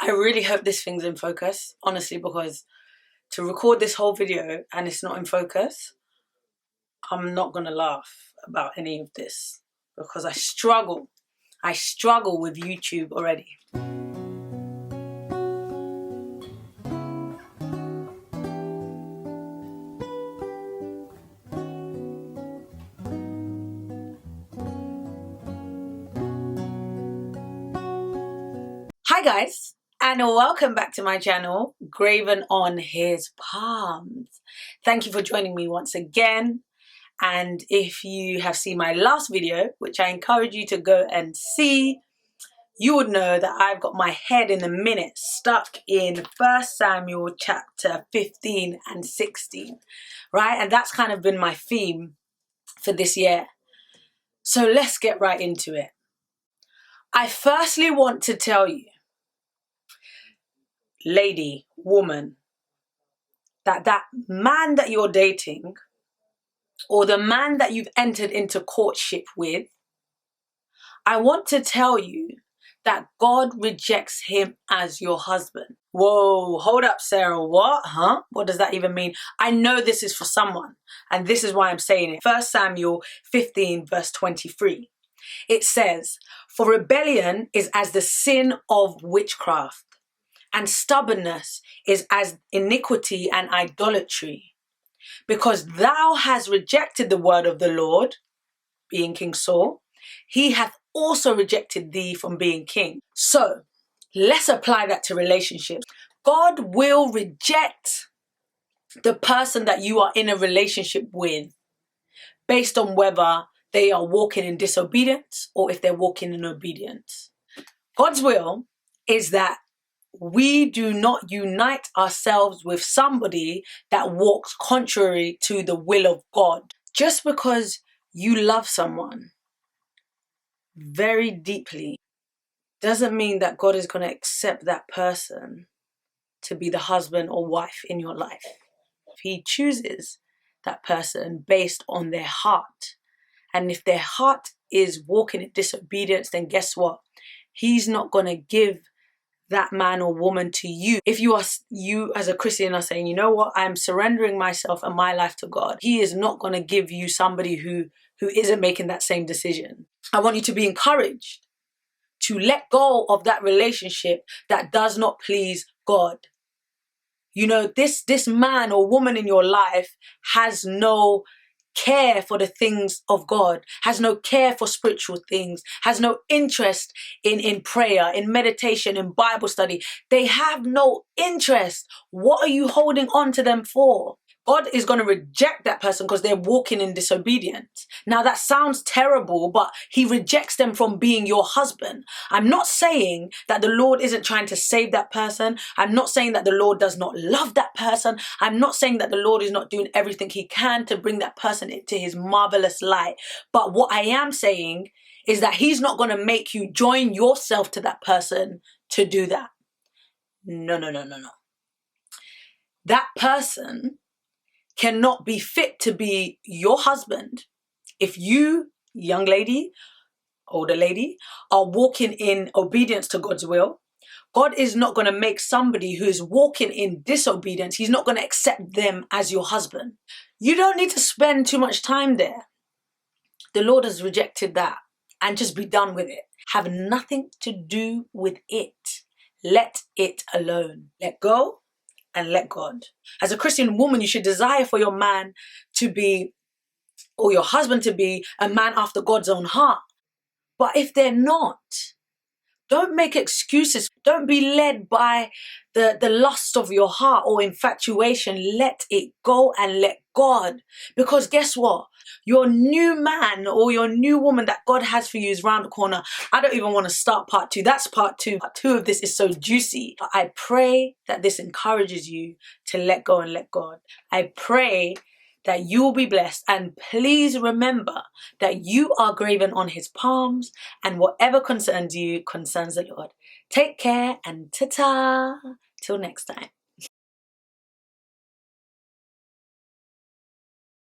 I really hope this thing's in focus, honestly, because to record this whole video and it's not in focus, I'm not gonna laugh about any of this because I struggle with YouTube already. Hi guys, and welcome back to my channel, Graven on His Palms. Thank you for joining me once again. And if you have seen my last video, which I encourage you to go and see, you would know that I've got my head in the minute stuck in 1 Samuel chapter 15 and 16, right? And that's kind of been my theme for this year. So let's get right into it. I firstly want to tell you, lady, woman, that man that you're dating or the man that you've entered into courtship with, I want to tell you that God rejects him as your husband. Whoa, hold up, Sarah. What? Huh? What does that even mean? I know this is for someone, and this is why I'm saying it. 1 Samuel 15 verse 23. It says, "For rebellion is as the sin of witchcraft, and stubbornness is as iniquity and idolatry. Because thou hast rejected the word of the Lord," being King Saul, "he hath also rejected thee from being king." So let's apply that to relationships. God will reject the person that you are in a relationship with based on whether they are walking in disobedience or if they're walking in obedience. God's will is that we do not unite ourselves with somebody that walks contrary to the will of God. Just because you love someone very deeply doesn't mean that God is going to accept that person to be the husband or wife in your life. He chooses that person based on their heart. And if their heart is walking in disobedience, then guess what? He's not going to give that man or woman to you. If you as a Christian are saying, you know what, I'm surrendering myself and my life to God, he is not going to give you somebody who isn't making that same decision. I want you to be encouraged to let go of that relationship that does not please God. You know, this man or woman in your life has no care for the things of God, has no care for spiritual things, has no interest in prayer, in meditation, in Bible study. They have no interest. What are you holding on to them for? God is going to reject that person because they're walking in disobedience. Now that sounds terrible, but he rejects them from being your husband. I'm not saying that the Lord isn't trying to save that person. I'm not saying that the Lord does not love that person. I'm not saying that the Lord is not doing everything he can to bring that person into his marvelous light. But what I am saying is that he's not going to make you join yourself to that person to do that. No. That person cannot be fit to be your husband if you, young lady, older lady, are walking in obedience to God's will. God is not going to make somebody who is walking in disobedience, he's not going to accept them as your husband. You don't need to spend too much time there. The Lord has rejected that, and just be done with it. Have nothing to do with it. Let it alone. Let go and let God. As a Christian woman, you should desire for your man to be, or your husband to be, a man after God's own heart. But if they're not, don't make excuses. Don't be led by the lust of your heart or infatuation. Let it go and let God. Because guess what? Your new man or your new woman that God has for you is round the corner. I don't even want to start part 2. That's part 2. Part 2 of this is so juicy. I pray that this encourages you to let go and let God. I pray that you will be blessed, and please remember that you are graven on his palms, and whatever concerns you concerns the Lord. Take care and ta-ta till next time.